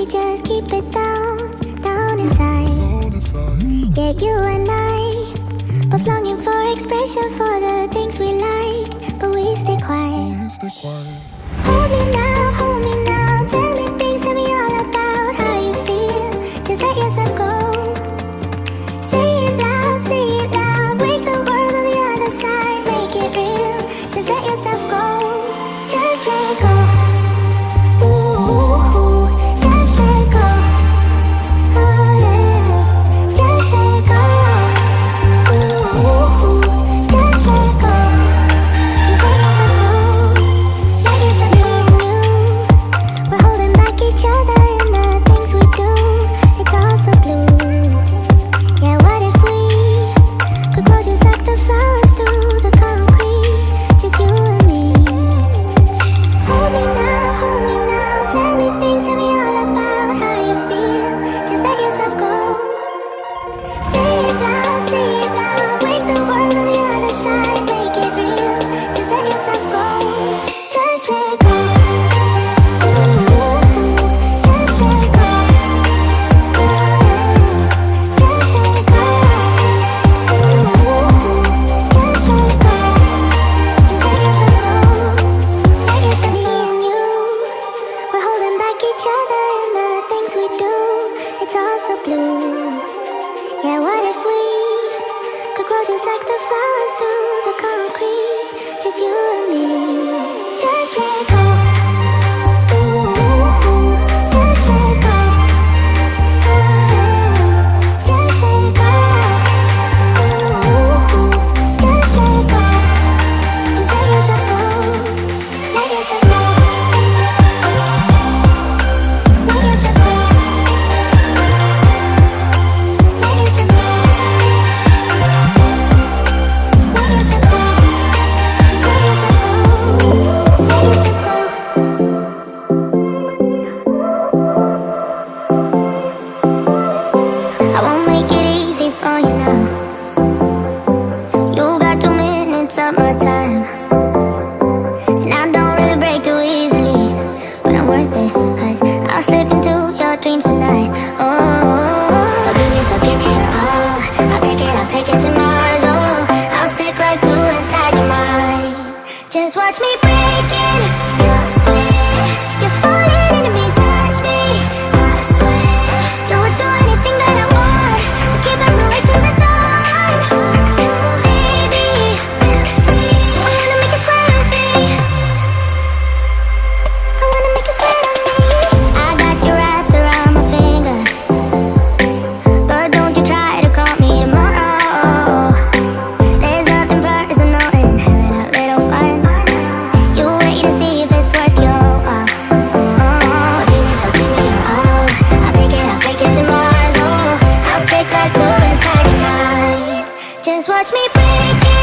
just keep it down, down inside. Yeah, you and I, both longing for expression for the things we like, but we stay quiet. Hold me now, tell me things, tell me all about how you feel. Just let yourself go. Say it loud, break the world on the other side, make it real. Just let yourself go, just let go. Ooh, just let go. Oh yeah, just let go. Ooh, just let go. Just let yourself go. Let yourself be you. We're holding back each other in the things we do. It's all so blue. Yeah, what if we could grow just like the flowers through the concrete? Just you and me. Hold me now, tell me things, tell me all about how you feel. Just let yourself go. Say it loud, break the world on the other side, make it real. Just let yourself go. Just let go. Ooh, just let go. Just let go. Ooh, just let go. Just let yourself go. Let yourself be in you. We're holding back each other in the things we do. It's all so blue. Yeah, what if we could grow just like the flowers through the concrete? Just you and me. Just let go. Ooh, just let go. Just let go. Ooh, just let go. Just let yourself go. Let yourself go. Let yourself go. Let yourself go. Let yourself go. Just let yourself go. Let yourself go. I won't make it easy for you now. You got 2 minutes of my time, and I don't really break too easily, but I'm worth it, 'cause I'll slip into your dreams tonight. Oh, so give me your all. I'll take it to Mars. Oh, I'll stick like glue inside your mind. Just watch me break it. You'll swear you're falling into me, touch me. I swear you would do anything that I want, so keep us awake till the dawn. Baby, feel free. I wanna make you sweat on me. I wanna make you sweat on me. I got you wrapped around my finger, but don't you try to call me tomorrow. There's nothing personal in having a little fun. You wait to see if it's worth your while. So give me your all. I'll take it to Mars. Oh, I'll stick like glue inside your mind. Just watch me break it.